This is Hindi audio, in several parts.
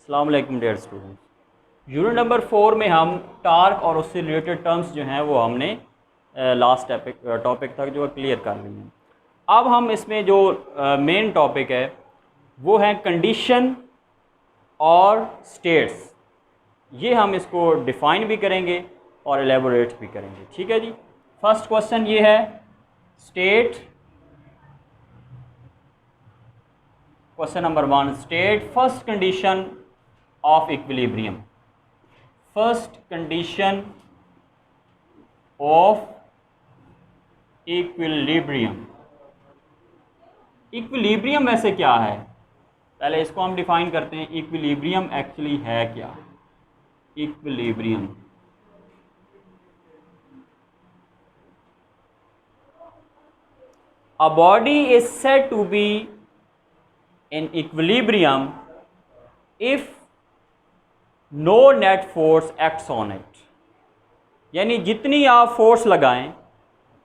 अस्सलाम वालेकुम डियर स्टूडेंट्स। यूनिट नंबर 4 में हम टार्क और उससे रिलेटेड टर्म्स जो हैं वो हमने लास्ट टॉपिक तक जो क्लियर कर ली हैं। अब हम इसमें जो मेन टॉपिक है वो है कंडीशन और स्टेट्स। ये हम इसको डिफ़ाइन भी करेंगे और एलेबोरेट भी करेंगे। ठीक है जी। फर्स्ट क्वेश्चन ये है state, question number 1, state first condition of equilibrium. First condition of equilibrium. Equilibrium वैसे क्या है, पहले इसको हम डिफाइन करते हैं। इक्विलिब्रियम एक्चुअली है क्या? Equilibrium a body is said to be in equilibrium if no net force acts on it। यानी जितनी आप फोर्स लगाएं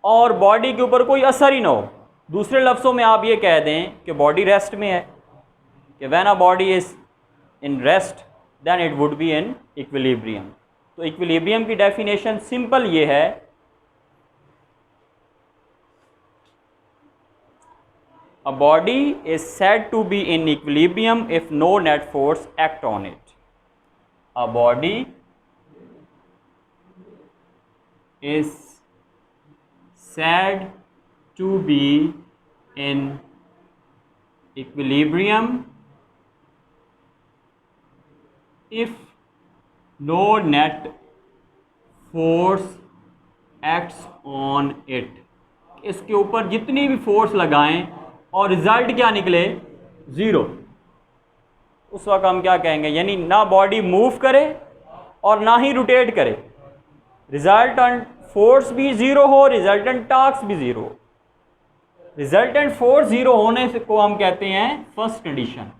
और बॉडी के ऊपर कोई असर ही ना हो। दूसरे लफ्ज़ों में आप ये कह दें कि बॉडी रेस्ट में है, कि when a body is in rest then it would be in equilibrium. तो इक्विलिब्रियम की डेफिनेशन सिंपल ये है, a body is said to be in equilibrium if no net force act on it। a body is said to be in equilibrium if no net force acts on it। इसके ऊपर जितनी भी फोर्स लगाएं और रिजल्ट क्या निकले, ज़ीरो, उस वक्त हम क्या कहेंगे? यानी ना बॉडी मूव करे और ना ही रोटेट करे, रिजल्टेंट फोर्स भी ज़ीरो हो, रिजल्टेंट टास्क भी ज़ीरो हो। रिजल्टेंट फोर्स ज़ीरो होने से को हम कहते हैं first condition.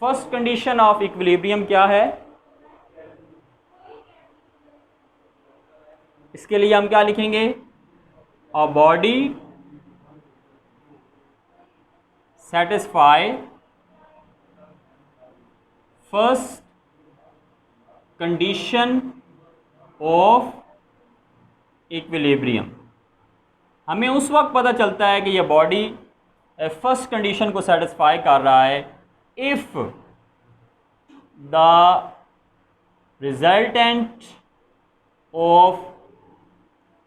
First condition of equilibrium क्या है? इसके लिए हम क्या लिखेंगे? A body satisfy first condition of equilibrium. हमें उस वक्त पता चलता है कि यह बॉडी फर्स्ट कंडीशन को सेटिस्फाई कर रहा है if the resultant of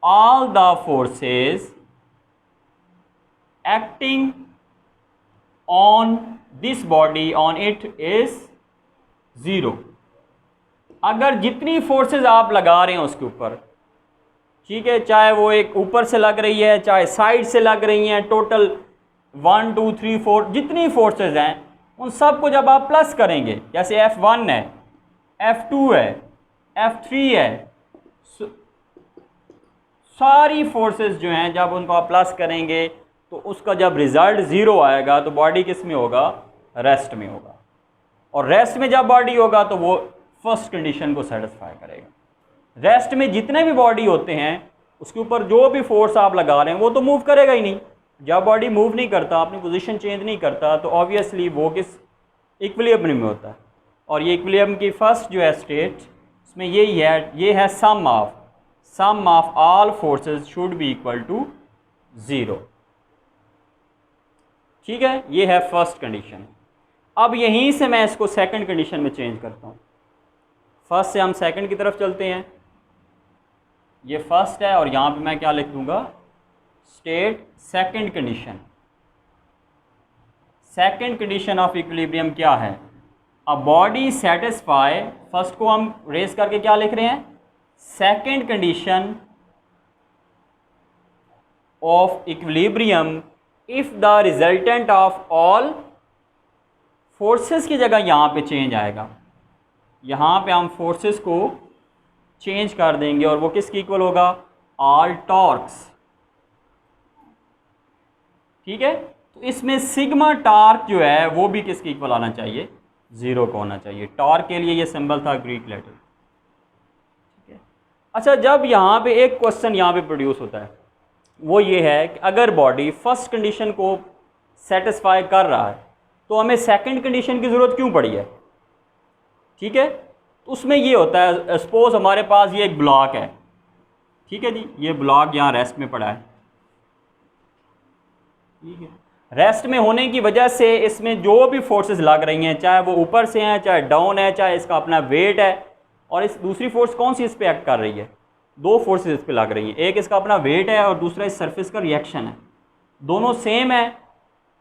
all the forces acting on this body on it is zero. अगर जितनी फोर्सेस आप लगा रहे हैं उसके ऊपर, ठीक है, चाहे वो एक ऊपर से लग रही है चाहे साइड से लग रही हैं, टोटल 1 2 3 4 जितनी फोर्सेस हैं उन सब को जब आप प्लस करेंगे, जैसे F1 है, F2 है, F3 है, सारी फोर्सेस जो हैं जब उनको आप प्लस करेंगे तो उसका जब रिज़ल्ट ज़ीरो आएगा तो बॉडी किस में होगा? रेस्ट में होगा। और रेस्ट में जब बॉडी होगा तो वो फर्स्ट कंडीशन को सेटिस्फाई करेगा। रेस्ट में जितने भी बॉडी होते हैं उसके ऊपर जो भी फोर्स आप लगा रहे हैं वो तो मूव करेगा ही नहीं। जब बॉडी मूव नहीं करता, अपनी पोजीशन चेंज नहीं करता, तो ऑब्वियसली वो किस इक्विलिब्रियम में होता है। और ये इक्विलिब्रियम की फर्स्ट जो है स्टेट, उसमें यही है, ये है sum of all forces should be equal to zero. ठीक है, ये है फर्स्ट कंडीशन। अब यहीं से मैं इसको सेकंड कंडीशन में चेंज करता हूँ। फर्स्ट से हम सेकंड की तरफ चलते हैं। ये फर्स्ट है और यहाँ पे मैं क्या लिख दूँगा? State second condition. Second condition of equilibrium क्या है? अ बॉडी सेटिस्फाई, फर्स्ट को हम रेज करके क्या लिख रहे हैं? Second condition of equilibrium if the resultant of all forces की जगह यहाँ पे चेंज आएगा। यहाँ पे हम फोर्सेस को चेंज कर देंगे और वो किसकी इक्वल होगा? All torques. ठीक है, तो इसमें सिग्मा टार्क जो है वो भी किसकी इक्वल आना चाहिए? ज़ीरो को होना चाहिए। टॉर्क के लिए ये सिंबल था ग्रीक लेटर। अच्छा, जब यहाँ पे एक क्वेश्चन यहाँ पे प्रोड्यूस होता है वो ये है कि अगर बॉडी फर्स्ट कंडीशन को सेटिस्फाई कर रहा है, तो हमें सेकंड कंडीशन की ज़रूरत क्यों पड़ी है? ठीक है, तो उसमें ये होता है, सपोज हमारे पास ये एक ब्लॉक है, ठीक है जी, ये ब्लॉक यहाँ रेस्ट में पड़ा है, ठीक है। रेस्ट में होने की वजह से इसमें जो भी फोर्सेस लग रही हैं, चाहे वो ऊपर से हैं, चाहे डाउन है, चाहे इसका अपना वेट है, और इस दूसरी फोर्स कौन सी इस पर एक्ट कर रही है? दो फोर्सेस इस पर लग रही हैं, एक इसका अपना वेट है और दूसरा इस सरफेस का रिएक्शन है। दोनों सेम है,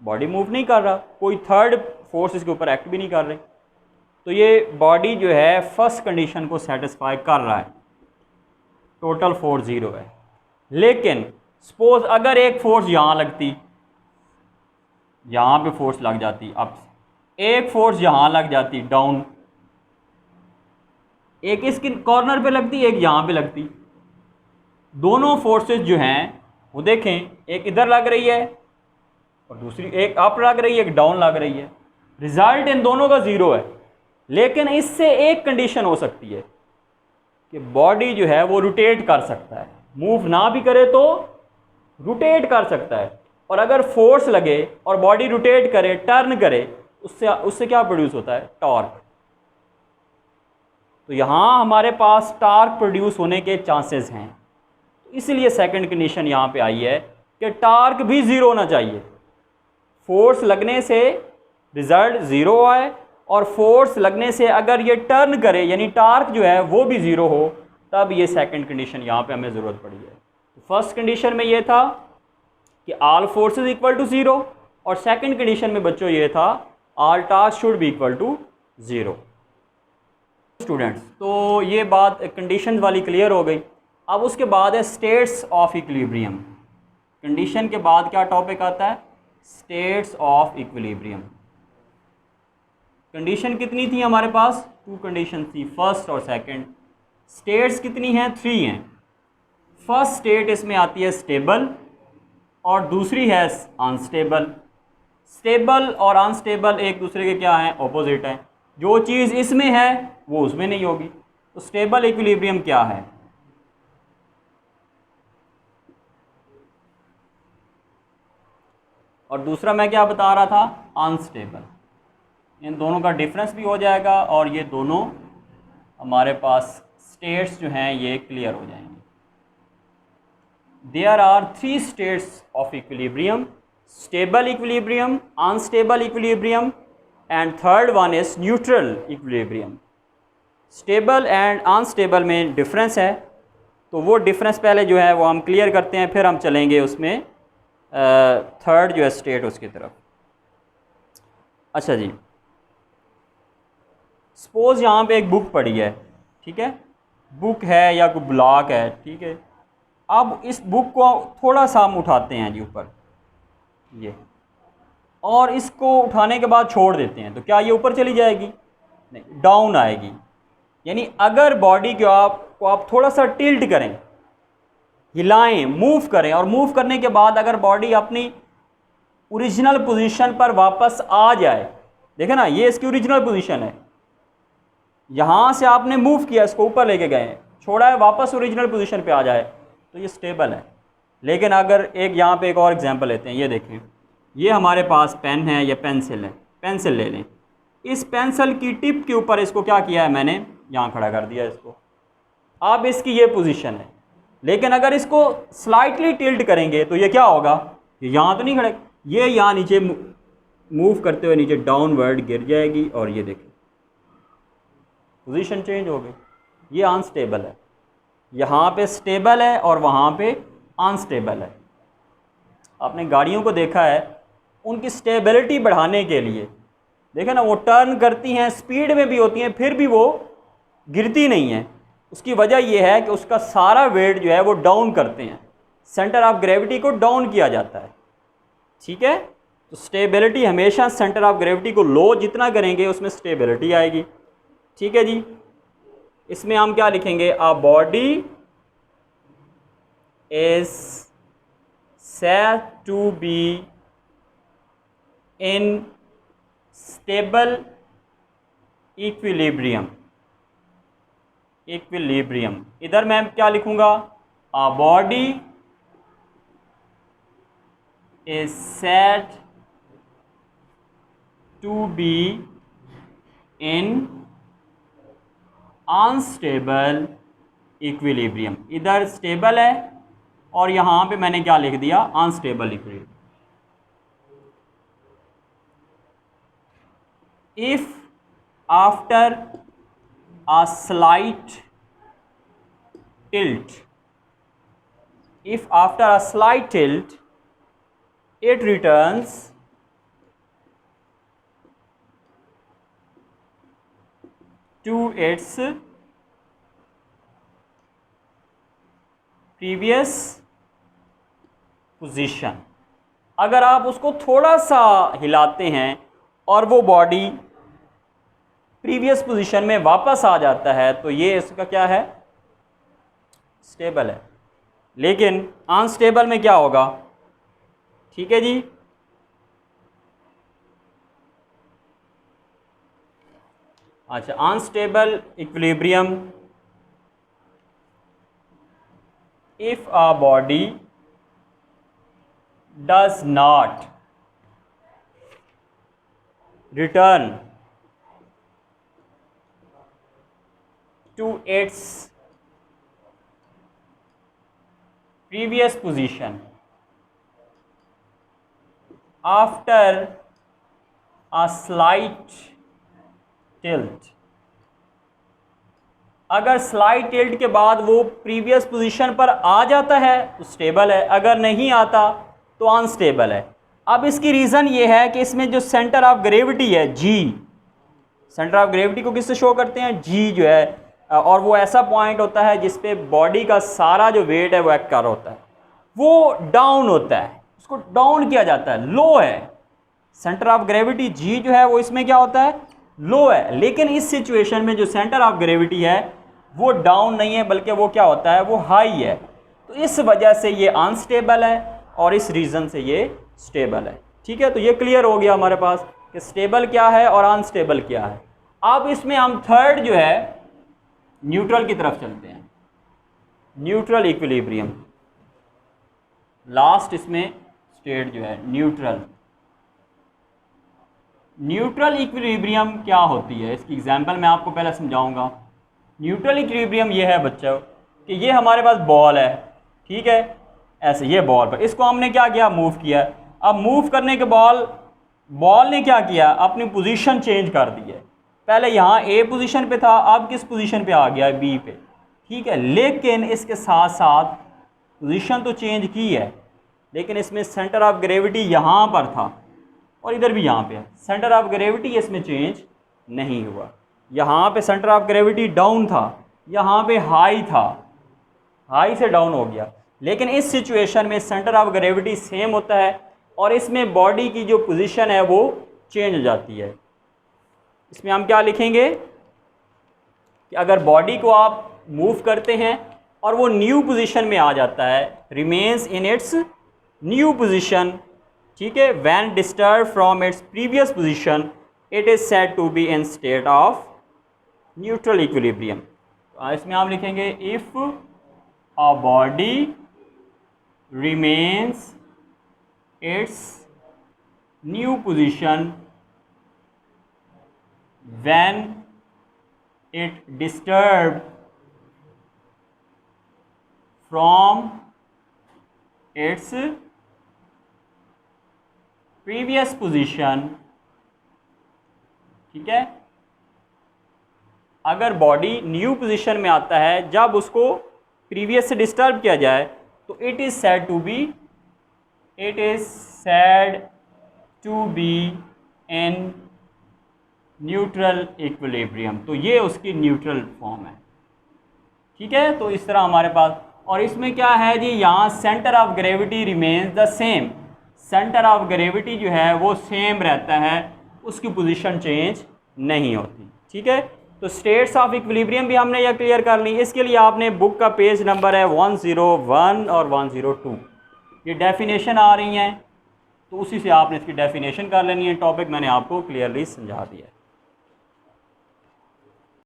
बॉडी मूव नहीं कर रहा, कोई थर्ड फोर्स इसके ऊपर एक्ट भी नहीं कर रही, तो ये बॉडी जो है फर्स्ट कंडीशन को सेटिस्फाई कर रहा है, टोटल फोर्स 0 है। लेकिन सपोज अगर एक फोर्स यहाँ लगती, यहाँ पे फोर्स लग जाती अप, एक फोर्स यहाँ लग जाती डाउन, एक इसके कॉर्नर पे लगती, एक यहाँ पे लगती, दोनों फोर्सेस जो हैं वो देखें, एक इधर लग रही है और दूसरी एक अप लग रही है, एक डाउन लग रही है, रिजल्ट इन दोनों का 0 है। लेकिन इससे एक कंडीशन हो सकती है कि बॉडी जो है वो रोटेट कर सकता है, मूव ना भी करे तो रोटेट कर सकता है, और अगर फोर्स लगे और बॉडी रोटेट करे, टर्न करे, उससे क्या प्रोड्यूस होता है? टॉर्क। तो यहाँ हमारे पास टॉर्क प्रोड्यूस होने के चांसेस हैं, तो इसलिए सेकंड कंडीशन यहाँ पे आई है कि टॉर्क भी 0 होना चाहिए। फोर्स लगने से रिजल्ट 0 आए, और फोर्स लगने से अगर ये टर्न करे, यानी टॉर्क जो है वो भी 0 हो, तब ये सेकंड कंडीशन यहाँ पे हमें ज़रूरत पड़ी है। तो फर्स्ट कंडीशन में ये था कि ऑल फोर्सेस इक्वल टू 0, और सेकंड कंडीशन में बच्चों ये था all torque should be equal to 0। Students, तो ये बात कंडीशन वाली क्लियर हो गई। अब उसके बाद है स्टेट्स ऑफ इक्विलिब्रियम। कंडीशन के बाद क्या टॉपिक आता है? States of equilibrium. कंडीशन कितनी थी हमारे पास? 2 कंडीशन थी, फर्स्ट और सेकंड। स्टेट्स कितनी हैं? 3 हैं। फर्स्ट स्टेट इसमें आती है स्टेबल, और दूसरी है अनस्टेबल। स्टेबल और अनस्टेबल एक दूसरे के क्या हैं? ऑपोजिट हैं। जो चीज़ इसमें है वो उसमें नहीं होगी। तो स्टेबल इक्विलिब्रियम क्या है? और दूसरा मैं क्या बता रहा था? अनस्टेबल। इन दोनों का डिफरेंस भी हो जाएगा, और ये दोनों हमारे पास स्टेट्स जो हैं ये क्लियर हो जाएंगे। There are 3 states of equilibrium: stable equilibrium, unstable equilibrium, and third one is neutral equilibrium. Stable and unstable में डिफरेंस है, तो वो डिफरेंस पहले जो है वो हम क्लियर करते हैं, फिर हम चलेंगे उसमें थर्ड जो है स्टेट उसकी तरफ। अच्छा जी, सपोज यहाँ पे एक बुक पड़ी है, ठीक है, बुक है या कोई ब्लॉक है, ठीक है। अब इस बुक को थोड़ा सा हम उठाते हैं जी ऊपर, ये, और इसको उठाने के बाद छोड़ देते हैं, तो क्या ये ऊपर चली जाएगी? नहीं, डाउन आएगी। यानी अगर बॉडी को आप थोड़ा सा टिल्ट करें, हिलाएं, मूव करें, और मूव करने के बाद अगर बॉडी अपनी ओरिजिनल पोजीशन पर वापस आ जाए, देखें ना, ये इसकी ओरिजिनल पोजीशन है, यहाँ से आपने मूव किया, इसको ऊपर लेके गए, छोड़ा है, वापस ओरिजिनल पोजीशन पे आ जाए, तो ये स्टेबल है। लेकिन अगर एक यहाँ पे एक और एग्जांपल लेते हैं, ये देखें, ये हमारे पास पेन है या पेंसिल है, पेंसिल ले लें, इस पेंसिल की टिप के ऊपर इसको क्या किया है मैंने? यहाँ खड़ा कर दिया इसको। अब इसकी ये पोजीशन है, लेकिन अगर इसको स्लाइटली टिल्ट करेंगे तो ये क्या होगा? ये यहाँ तो नहीं खड़े, ये यहाँ नीचे मूव करते हुए नीचे डाउनवर्ड गिर जाएगी, और ये देखें पोजीशन चेंज हो गई। ये अनस्टेबल है, यहाँ पे स्टेबल है और वहाँ पे अनस्टेबल है। आपने गाड़ियों को देखा है, उनकी स्टेबिलिटी बढ़ाने के लिए देखें ना, वो टर्न करती हैं, स्पीड में भी होती हैं, फिर भी वो गिरती नहीं है। उसकी वजह यह है कि उसका सारा वेट जो है वो डाउन करते हैं, सेंटर ऑफ ग्रेविटी को डाउन किया जाता है, ठीक है। तो स्टेबिलिटी हमेशा सेंटर ऑफ ग्रेविटी को लो जितना करेंगे उसमें स्टेबिलिटी आएगी, ठीक है जी। इसमें हम क्या लिखेंगे? A body is said to be in stable equilibrium. Equilibrium, इधर मैं क्या लिखूंगा? A body is said to be in unstable equilibrium. इधर स्टेबल है और यहाँ पे मैंने क्या लिख दिया, unstable equilibrium. If after a slight tilt, if after a slight tilt it returns to its previous position। अगर आप उसको थोड़ा सा हिलाते हैं और वो बॉडी प्रीवियस पोजीशन में वापस आ जाता है तो ये इसका क्या है, स्टेबल है। लेकिन अनस्टेबल में क्या होगा, ठीक है जी, अच्छा unstable equilibrium, if a body does not return to its previous position after a slight tilt। अगर स्लाइट टिल्ट के बाद वो प्रीवियस पोजीशन पर आ जाता है तो स्टेबल है, अगर नहीं आता तो अनस्टेबल है। अब इसकी रीज़न ये है कि इसमें जो सेंटर ऑफ ग्रेविटी है जी, सेंटर ऑफ ग्रेविटी को किससे शो करते हैं, जी जो है, और वो ऐसा पॉइंट होता है जिस पे बॉडी का सारा जो वेट है वो एक्ट कर होता है, वो डाउन होता है, उसको डाउन किया जाता है, लो है। सेंटर ऑफ ग्रेविटी जी जो है वो इसमें क्या होता है, लो है। लेकिन इस सिचुएशन में जो सेंटर ऑफ ग्रेविटी है वो डाउन नहीं है बल्कि वो क्या होता है, वो हाई है। तो इस वजह से ये अनस्टेबल है और इस रीज़न से ये स्टेबल है। ठीक है, तो ये क्लियर हो गया हमारे पास कि स्टेबल क्या है और अनस्टेबल क्या है। अब इसमें हम थर्ड जो है न्यूट्रल की तरफ चलते हैं, न्यूट्रल इक्विलिब्रियम, लास्ट इसमें स्टेट जो है न्यूट्रल। न्यूट्रल इक्विलिब्रियम क्या होती है, इसकी एग्जांपल मैं आपको पहले समझाऊंगा। न्यूट्रल इक्विलिब्रियम ये है बच्चों कि ये हमारे पास बॉल है, ठीक है, ऐसे ये बॉल पर, इसको हमने क्या किया, मूव किया। अब मूव करने के बॉल ने क्या किया, अपनी पोजीशन चेंज कर दी है। पहले यहाँ ए पोजीशन पे था, अब किस पोजीशन पे आ गया, बी पे, ठीक है। लेकिन इसके साथ साथ पोजीशन तो चेंज की है, लेकिन इसमें सेंटर ऑफ ग्रेविटी यहाँ पर था और इधर भी यहाँ पे है, सेंटर ऑफ ग्रेविटी इसमें चेंज नहीं हुआ। यहाँ पे सेंटर ऑफ ग्रेविटी डाउन था, यहाँ पे हाई था, हाई से डाउन हो गया। लेकिन इस सिचुएशन में सेंटर ऑफ ग्रेविटी सेम होता है और इसमें बॉडी की जो पोजीशन है वो चेंज हो जाती है। इसमें हम क्या लिखेंगे कि अगर बॉडी को आप मूव करते हैं और वो न्यू पोजीशन में आ जाता है, remains in its new position, ठीक है, when disturb from its previous position it is said to be in state of neutral equilibrium. इसमें हम लिखेंगे if a body remains its new position when it disturbed from its previous position, ठीक है। अगर बॉडी न्यू पोजीशन में आता है जब उसको प्रीवियस से डिस्टर्ब किया जाए तो it is said to be in neutral equilibrium. तो ये उसकी न्यूट्रल फॉर्म है, ठीक है। तो इस तरह हमारे पास, और इसमें क्या है जी, यहाँ centre of gravity remains the same, centre of gravity जो है वो सेम रहता है, उसकी पोजीशन चेंज नहीं होती, ठीक है। तो स्टेट्स ऑफ इक्विलिब्रियम भी हमने यह क्लियर कर ली। इसके लिए आपने बुक का पेज नंबर है 101 और 102, ये डेफिनेशन आ रही हैं, तो उसी से आपने इसकी डेफिनेशन कर लेनी है। टॉपिक मैंने आपको क्लियरली समझा दिया है।